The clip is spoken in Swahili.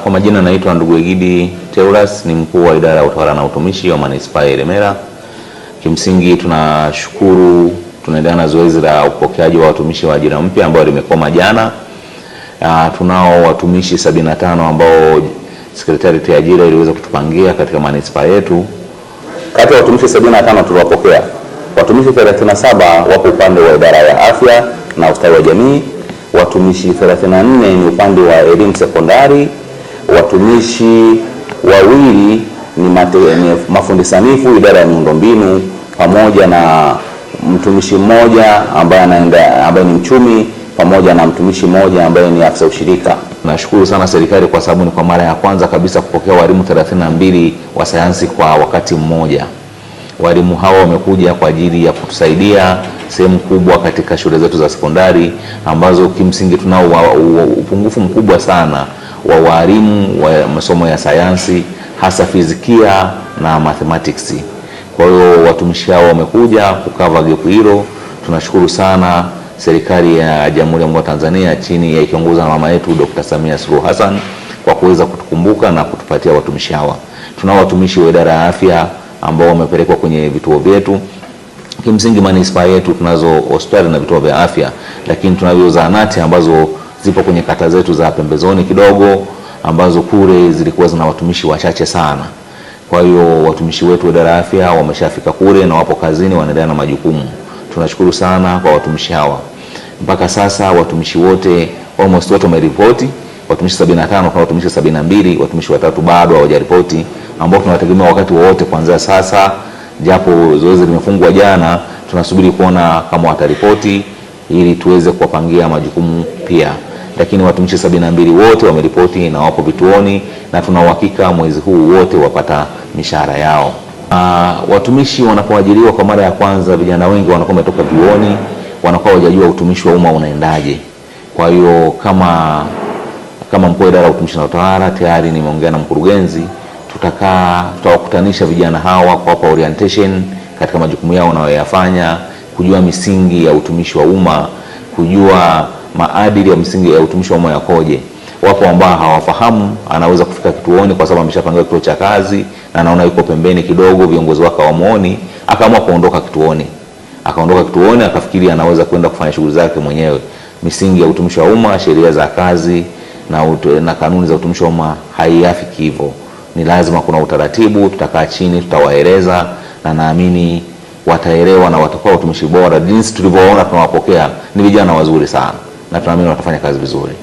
Kwa majina naitwa ndugu Egidi Teulas, ni mkuu wa idara ya utawala na utumishi wa manispaa ya Ilemela. Kimsingi tunashukuru, tunaendelea na zoezi la upokeaji wa watumishi wa ajira mpya ambao limekoma jana. Tunao watumishi 75 ambao Sekretariat ya ajira iliweza kutupangia katika manispaa yetu. Kati ya watumishi 75 tuliwapokea, watumishi 37 wapo upande wa idara ya afya na ustawi wa jamii, watumishi 34 ni upande wa elimu sekondari, watumishi wawili ni mafundi sanifu idara ya miundombinu, pamoja na mtumishi mmoja ambaye ni mchumi, pamoja na mtumishi mmoja ambaye ni afisa ushirika. Nashukuru sana serikali kwa sababu ni kwa mara ya kwanza kabisa kupokea walimu 32 wa sayansi kwa wakati mmoja. Walimu hao wamekuja kwa ajili ya kutusaidia sehemu kubwa katika shule zetu za sekondari ambazo kimsingi tunao upungufu mkubwa sana wa walimu wa masomo ya sayansi, hasa fizikia na mathematics. Kwa hiyo watumishi hao wamekuja kukava gap hilo. Tunashukuru sana serikali ya Jamhuri ya Muungano wa Tanzania chini ya kiongozi na mama yetu Dr. Samia Suluhu Hassan kwa kuweza kutukumbuka na kutupatia watumishi hawa. Tunao watumishi wa idara ya afya ambao wamepelekwa kwenye vituo vyetu. Kimsingi manispaa yetu tunazo hospitali na vituo vya afya, lakini tunavyo zahanati ambazo zipo kwenye kata zetu za pembezoni kidogo, ambazo kule zilikuwa zina watumishi wachache sana. Kwa hiyo watumishi wetu wa idara ya afya wameshafika kule na wapo kazini, wanaendelea na majukumu. Tunashukuru sana kwa watumishi hawa. Mpaka sasa watumishi wote almost wote wameripoti, watumishi 75 kwa watumishi 72, watumishi watatu bado hawajaripoti, ambao tunawategemea wakati wowote kuanzia sasa, japo zoezi limefungwa jana. Tunasubiri kuona kama wataripoti ili tuweze kuwapangia majukumu pia. Lakini watumishi 72 wote wameripoti na wapo vituoni, na tuna uhakika mwezi huu wote wapata mishahara yao. Watumishi wanapoajiriwa kwa mara ya kwanza, vijana wengi wanakuwa wametoka vyuoni, wanakuwa hawajajua utumishi wa umma unaendaje. Kwa hiyo kama mkuu wa idara ya utumishi na utawala tayari nimeongea na mkurugenzi, tutawakutanisha vijana hawa kwa orientation katika majukumu yao wanayoyafanya, kujua misingi ya utumishi wa umma, kujua maadili ya msingi ya utumishi wa umma yakoje. Wapo ambao hawafahamu, anaweza kufika kituoni kwa sababu ameshapangiwa kituo cha kazi na anaona yuko pembeni kidogo, viongozi wake hawamuoni, akaamua kuondoka kituoni. Akaondoka kituoni akafikiri anaweza kwenda kufanya shughuli zake mwenyewe. Misingi ya utumishi wa umma, sheria za kazi na kanuni za utumishi wa umma haiafiki hivyo. Ni lazima kuna utaratibu, tutakaa chini, tutawaeleza, na naamini wataelewa na watakuwa watumishi bora. Jinsi tulivyoona tunawapokea ni vijana wazuri sana, na tunaamini watafanya kazi vizuri.